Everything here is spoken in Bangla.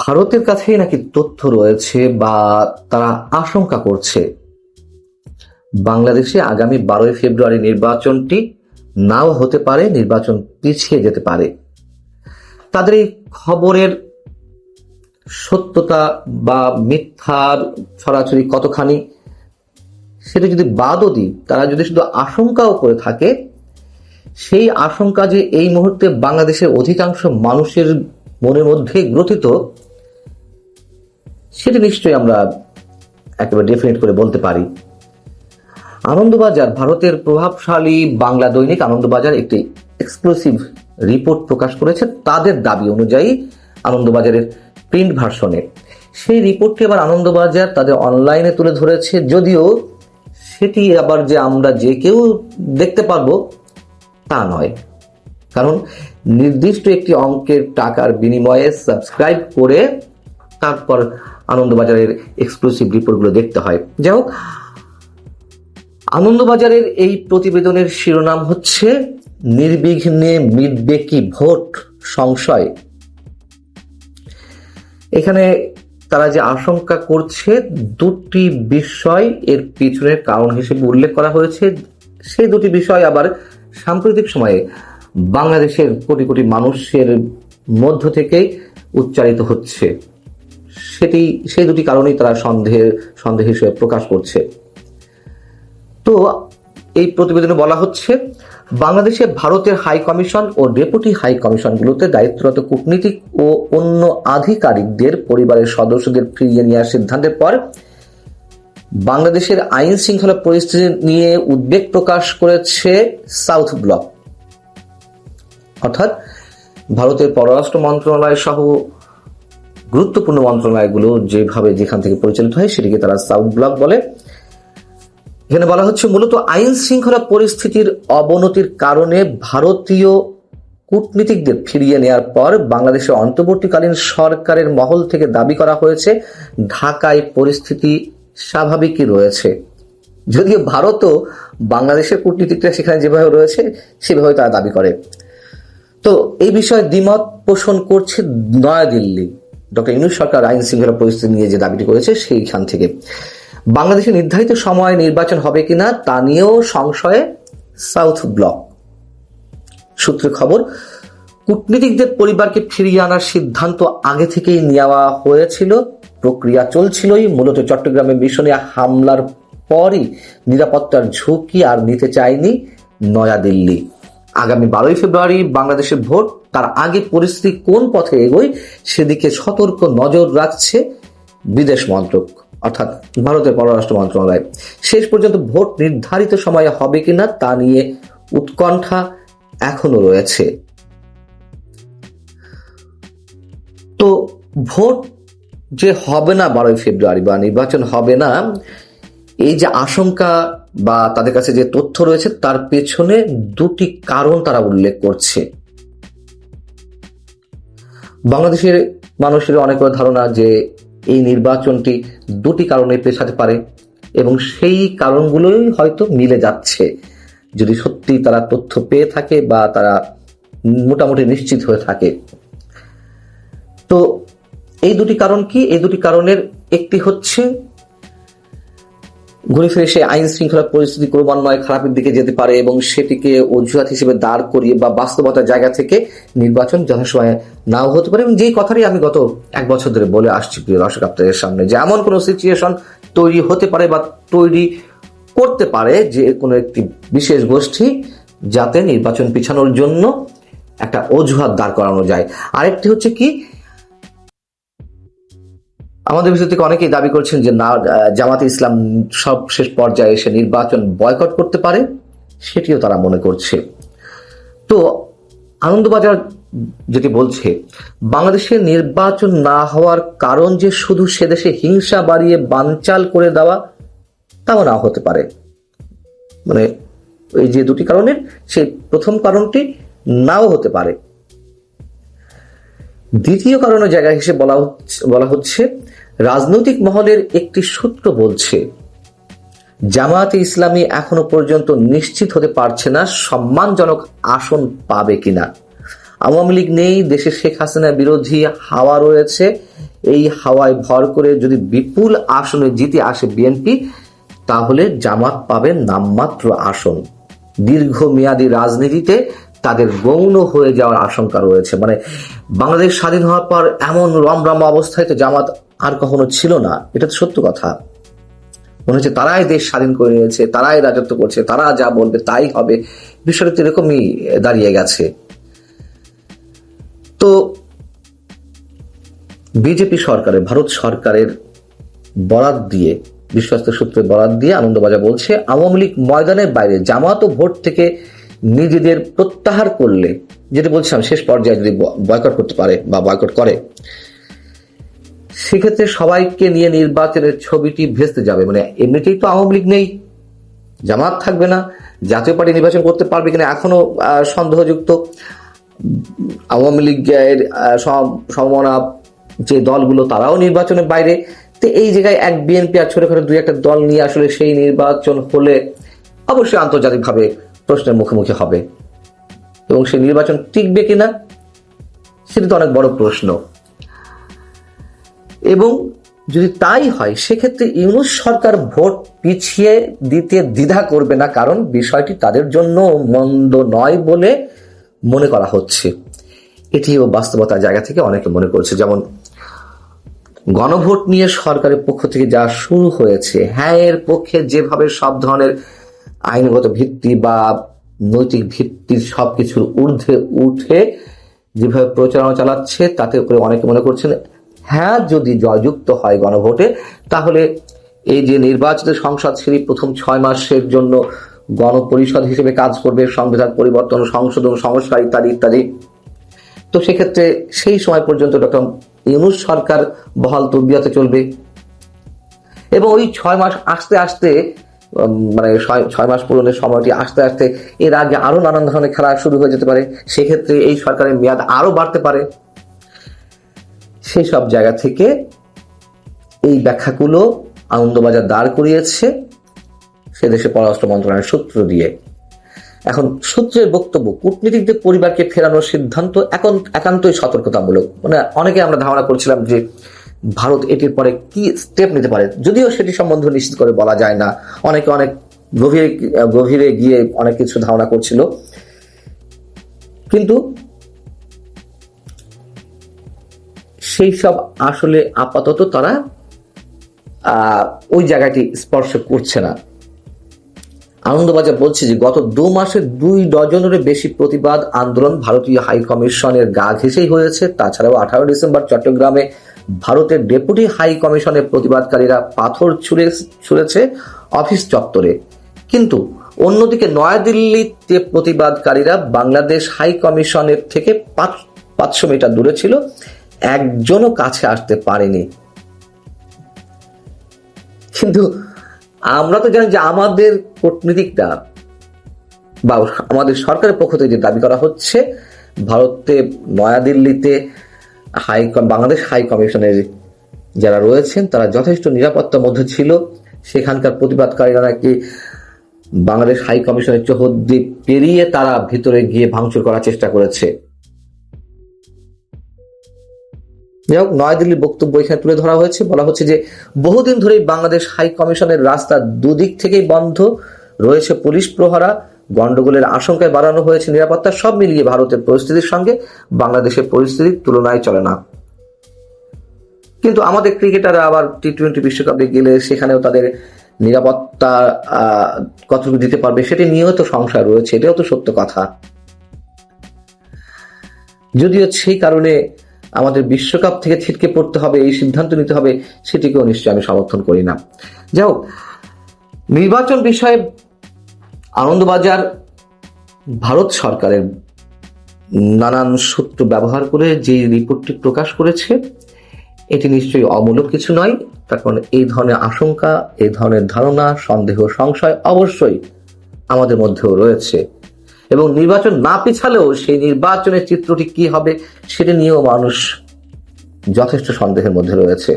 ভারতের কাছেই নাকি তথ্য রয়েছে বা তারা আশঙ্কা করছে বাংলাদেশে আগামী 12 ফেব্রুয়ারি নির্বাচনটি নাও হতে পারে, নির্বাচন পিছিয়ে যেতে পারে। তাদের এই খবরের সত্যতা বা মিথ্যার ছড়াছড়ি কতখানি সেটা যদি বাদও দিই, তারা যদি শুধু আশঙ্কাও করে থাকে, সেই আশঙ্কা যে এই মুহূর্তে বাংলাদেশের অধিকাংশ মানুষের মনের মধ্যে গ্রথিত, সেটা নিশ্চয়ই আমরা একেবারে ডেফিনেট করে বলতে পারি। আনন্দবাজার, ভারতের প্রভাবশালী বাংলা দৈনিক আনন্দবাজার একটি এক্সক্লুসিভ রিপোর্ট প্রকাশ করেছে তাদের দাবি অনুযায়ী আনন্দবাজারের প্রিন্ট ভার্সনে। সেই রিপোর্টটি আবার আনন্দবাজার তাদের অনলাইনে তুলে ধরেছে, যদিও সেটি আবার যে আমরা যে কেউ দেখতে পারবো তা নয়, কারণ নির্দিষ্ট একটি অঙ্কের টাকার বিনিময়ে সাবস্ক্রাইব করে তারপর আনন্দবাজারের এক্সক্লুসিভ রিপোর্টগুলো দেখতে হয়। যাই হোক, আনন্দবাজারের এই প্রতিবেদনের শিরোনাম হচ্ছে নির্বিঘ্নে মিটবে কি ভোট সংশয়। এখানে তারা যে আশঙ্কা করছে দুটি বিষয় এর পিছনের কারণ হিসেবে উল্লেখ করা হয়েছে। সেই দুটি বিষয় আবার সাম্প্রতিক সময়ে বাংলাদেশের কোটি কোটি মানুষের মধ্য থেকেই উচ্চারিত হচ্ছে। সেই দুটি কারণেই তারা সন্দেহ হিসেবে প্রকাশ করছে। তো এই প্রতিবেদনে বলা হচ্ছে, বাংলাদেশে ভারতের হাই কমিশন ও ডেপুটি হাই কমিশনগুলোতে দায়িত্বরত কূটনীতিক ও অন্য আধিকারিকদের পরিবারের সদস্যদের ফিরিয়ে নেওয়ার সিদ্ধান্তের পর বাংলাদেশের আইন শৃঙ্খলা পরিস্থিতি নিয়ে উদ্বেগ প্রকাশ করেছে সাউথ ব্লক, অর্থাৎ ভারতের পররাষ্ট্র মন্ত্রণালয় সহ গুরুত্বপূর্ণ মন্ত্রণালয়গুলো যেখান থেকে পরিচালিত হয় সেটিকে তারা সাউথ ব্লক বলে। এখানে বলা হচ্ছে, মূলত আইন শৃঙ্খলা পরিস্থিতির অবনতির কারণে ভারতীয় কূটনীতিকদের ফিরিয়ে নেওয়ার পর বাংলাদেশের অন্তর্বর্তীকালীন সরকারের মহল থেকে দাবি করা হয়েছে ঢাকায় পরিস্থিতি স্বাভাবিকই রয়েছে। যদিও ভারতও বাংলাদেশের কূটনীতিকরা সেখানে যেভাবে রয়েছে সেভাবে তারা দাবি করে। তো এই বিষয়ে দ্বিমত পোষণ করছে নয়াদিল্লি। ডক্টর ইউনূস সরকার আইন শৃঙ্খলা পরিস্থিতি নিয়ে যে দাবিটি করেছে সেইখান থেকে। বাংলাদেশে নির্ধারিত সময়ে নির্বাচন হবে কিনা তা নিয়েও সংশয়ে সাউথ ব্লক। সূত্রে খবর, কূটনীতিকদের পরিবারকে ফিরিয়ে আনার সিদ্ধান্ত আগে থেকেই নেওয়া হয়েছিল, প্রক্রিয়া চলছিলই। মূলত চট্টগ্রামে মিশনে হামলার পরই নিরাপত্তার ঝুঁকি আর নিতে চায়নি নয়াদিল্লি। আগামী 12 ফেব্রুয়ারি বাংলাদেশের ভোট, তার আগে পরিস্থিতি কোন পথে এগোয় সেদিকে সতর্ক নজর রাখছে বিদেশ মন্ত্রক, অর্থাৎ ভারতের পররাষ্ট্র মন্ত্রণালয়। শেষ পর্যন্ত ভোট নির্ধারিত সময়ে হবে কিনা তা নিয়ে উৎকণ্ঠা এখনো রয়েছে। তো ভোট যে হবে না 12 ফেব্রুয়ারি বা নির্বাচন হবে না, এই যে আশঙ্কা বা তাদের কাছে যে তথ্য রয়েছে তার পেছনে দুটি কারণ তারা উল্লেখ করছে। বাংলাদেশের মানুষের অনেক ধারণা যে এই নির্বাচনটি দুটি কারণে পেছাতে পারে এবং সেই কারণগুলোই হয়তো মিলে যাচ্ছে, যদি সত্যি তারা তথ্য পেয়ে থাকে বা তারা মোটামুটি নিশ্চিত হয়ে থাকে। তো এই দুটি কারণ কি? এই দুটি কারণের একটি হচ্ছে, ঘুরে ফিরে সে আইন শৃঙ্খলা পরিস্থিতি ক্রমান্বয়ে খারাপের দিকে যেতে পারে এবং সেটিকে অজুহাত হিসেবে দাঁড় করিয়ে বা বাস্তবতার জায়গা থেকে নির্বাচন যথাসময়ে নাও হতে পারে। এবং যেই কথাটি আমি গত 1 বছর ধরে বলে আসছি প্রিয় দর্শক আপনাদের সামনে, যে এমন কোনো সিচুয়েশন তৈরি হতে পারে বা তৈরি করতে পারে যে কোনো একটি বিশেষ গোষ্ঠী যাতে নির্বাচন পিছানোর জন্য একটা অজুহাত দাঁড় করানো যায়। আরেকটি হচ্ছে কি, আমাদের ভিতর থেকে অনেকেই দাবি করছেন যে না, জামাতে ইসলাম সব শেষ পর্যায়ে এসে নির্বাচন বয়কট করতে পারে, সেটিও তারা মনে করছে। তো আনন্দবাজার যেটি বলছে, বাংলাদেশের নির্বাচন না হওয়ার কারণ যে শুধু সে দেশে হিংসা বাড়িয়ে বানচাল করে দেওয়া, তাও না হতে পারে। মানে এই যে দুটি কারণের সেই প্রথম কারণটি নাও হতে পারে। দ্বিতীয় কারণের জায়গা হিসেবে বলা হচ্ছে, রাজনৈতিক মহলের একটি সূত্র বলছে জামায়াতে ইসলামী এখনো পর্যন্ত নিশ্চিত হতে পারছে না সম্মানজনক আসন পাবে কিনা। আওয়ামী লীগ নেই, দেশে শেখ হাসিনা বিরোধী হাওয়া রয়েছে এই হাওয়ায় ভর করে যদি বিপুল আসনে জিতে আসে বিএনপি, তাহলে জামাত পাবে নামমাত্র আসন। দীর্ঘমেয়াদী রাজনীতিতে তাদের গৌণ হয়ে যাওয়ার আশঙ্কা রয়েছে। মানে বাংলাদেশ স্বাধীন হওয়ার পর এমন রমরমা অবস্থায় তো জামাত আর কখনো ছিল না, এটা তো সত্য কথা। মনে হচ্ছে তারাই দেশ স্বাধীন করে নিয়েছে, তারাই রাজত্ব করছে, তারা যা বলবে তাই হবে, বিষয়টা তো এরকমই দাঁড়িয়ে গেছে। তো বিজেপি সরকারের, ভারত সরকারের বরাত দিয়ে, বিশ্বস্ত সূত্রে বরাত দিয়ে আনন্দবাজার বলছে, আওয়ামী লীগ ময়দানের বাইরে জামাত ও ভোট থেকে নিজেদের প্রত্যাহার করলে, যেটা বলছিলাম শেষ পর্যায়ে যদি বয়কট করতে পারে বা বয়কট করে, সেক্ষেত্রে সবাইকে নিয়ে নির্বাচনের ছবিটি ভেস্তে যাবে। মানে এমনিতেই তো আওয়ামী লীগ নেই, জামাত থাকবে না, জাতীয় পার্টি নির্বাচন করতে পারবে কিনা এখনো সন্দেহযুক্ত। আওয়ামী লীগের সম্ভাবনা যে দলগুলো তারাও নির্বাচনের বাইরে। তো এই জায়গায় এক বিএনপি আর ছোটখাটো দুই একটা দল নিয়ে আসলে সেই নির্বাচন হলে অবশ্যই আন্তর্জাতিকভাবে প্রশ্নের মুখোমুখি হবে, এবং সেই নির্বাচন টিকবে কিনা সেটা তো অনেক বড় প্রশ্ন। এবং যদি তাই হয়, সেক্ষেত্রে ইউনূস সরকার ভোট পিছিয়ে দিতে দ্বিধা করবে না, কারণ বিষয়টি তাদের জন্য মন্দ নয় বলে মনে করা হচ্ছে। এটিও বাস্তবতার জায়গা থেকে অনেকে মনে করছে। যেমন গণভোট নিয়ে সরকারের পক্ষ থেকে যা শুরু হয়েছে, হ্যাঁ, এর পক্ষে যেভাবে সব ধরনের আইনগত ভিত্তি বা নৈতিক ভিত্তির সবকিছুর ঊর্ধ্বে উঠে যেভাবে প্রচারণা চালাচ্ছে, তাতে করে অনেকে মনে করছেন হ্যাঁ, যদি জয়যুক্ত হয় গণভোটে, তাহলে এই যে নির্বাচিত সংসদ সেটি প্রথম 6 মাসের জন্য গণপরিষদ হিসেবে কাজ করবে, সংবিধান পরিবর্তন, সংশোধন, সংস্কার ইত্যাদি ইত্যাদি। তো সেক্ষেত্রে সেই সময় পর্যন্ত ডক্টর ইউনূস সরকার বহাল তবিয়তে চলবে, এবং ওই 6 মাস আসতে আসতে, মানে 6 মাস পূরণের সময়টি আসতে আসতে এর আগে আরো নানান ধরনের খেলা শুরু হয়ে যেতে পারে। সেক্ষেত্রে এই সরকারের মেয়াদ আরো বাড়তে পারে। সেই সব জায়গা থেকে এই ব্যাখ্যাগুলো আনন্দবাজার দাঁড় করিয়েছে সে দেশে পররাষ্ট্র মন্ত্রণালয়ের সূত্র দিয়ে। এখন সূত্রের বক্তব্য, কূটনীতিকদের পরিবারকে ফেরানোর সিদ্ধান্ত এখন একান্তই সতর্কতামূলক। মানে অনেকে আমরা ধারণা করছিলাম যে ভারত এটির পরে কি স্টেপ নিতে পারে, যদিও সেটি সম্বন্ধে নিশ্চিত করে বলা যায় না। অনেকে অনেক গভীরে গিয়ে অনেক কিছু ধারণা করছিল, কিন্তু সেই সব আসলে আপাতত তারা ওই জায়গাটি স্পর্শ করছে না। আনন্দবাজার বলছে যে গত 2 মাসে 2 ডজনেরও বেশি প্রতিবাদ আন্দোলন ভারতীয় হাই কমিশনের গা ঘেঁষেই হয়েছে। তাছাড়াও 18 ডিসেম্বর চট্টগ্রামে ভারতের ডেপুটি হাই কমিশনের প্রতিবাদকারীরা পাথর ছুঁড়েছে অফিস চত্বরে। কিন্তু অন্যদিকে নয়াদিল্লিতে প্রতিবাদকারীরা বাংলাদেশ হাই কমিশনের থেকে 500 মিটার দূরে ছিল, একজনও কাছে আসতে পারেনি। কিন্তু আমরা তো জানি যে আমাদের কূটনীতিকরা বা আমাদের সরকারের পক্ষ থেকে যে দাবি করা হচ্ছে, ভারতে নয়াদিল্লিতে বাংলাদেশ হাই কমিশনের যারা রয়েছেন তারা যথেষ্ট নিরাপত্তার মধ্যে ছিল। সেখানকার প্রতিবাদকারীরা নাকি বাংলাদেশ হাই কমিশনের চৌহদ্দি পেরিয়ে তারা ভিতরে গিয়ে ভাঙচুর করার চেষ্টা করেছে। যাই হোক, নয়াদিল্লির বক্তব্য এখানে তুলে ধরা হয়েছে। বলা হচ্ছে যে বহুদিন ধরেই বাংলাদেশ হাই কমিশনের রাস্তা দুদিক থেকেই বন্ধ রয়েছে, পুলিশ প্রহরা, গন্ডগোলের আশঙ্কায় বাড়ানো হয়েছে নিরাপত্তা। সব মিলিয়ে ভারতের পরিস্থিতির সঙ্গে বাংলাদেশের পরিস্থিতির তুলনায় চলে না। কিন্তু আমাদের ক্রিকেটাররা আবার টি-20 বিশ্বকাপে গেলে সেখানেও তাদের নিরাপত্তা কতটুকু দিতে পারবে সেটি নিয়েও তো সংশয় রয়েছে, এটাও তো সত্য কথা। যদিও সেই কারণে আমাদের বিশ্বকাপ থেকে ছিটকে পড়তে হবে, এই সিদ্ধান্ত নিতে হবে, সেটিকেও নিশ্চয়ই আমি সমর্থন করি না। যাই হোক, নির্বাচন বিষয়ে আনন্দবাজার ভারত সরকারের নানান সূত্র ব্যবহার করে যে রিপোর্টটি প্রকাশ করেছে, এটি নিশ্চয়ই অমূলক কিছু নয়। তার কারণ এই ধরনের আশঙ্কা, এই ধরনের ধারণা, সন্দেহ, সংশয় অবশ্যই আমাদের মধ্যেও রয়েছে, এবং নির্বাচন না পিছালেও সেই নির্বাচনের চিত্রটি কি হবে সেটা নিয়েও মানুষ যথেষ্ট সন্দেহের মধ্যে রয়েছে।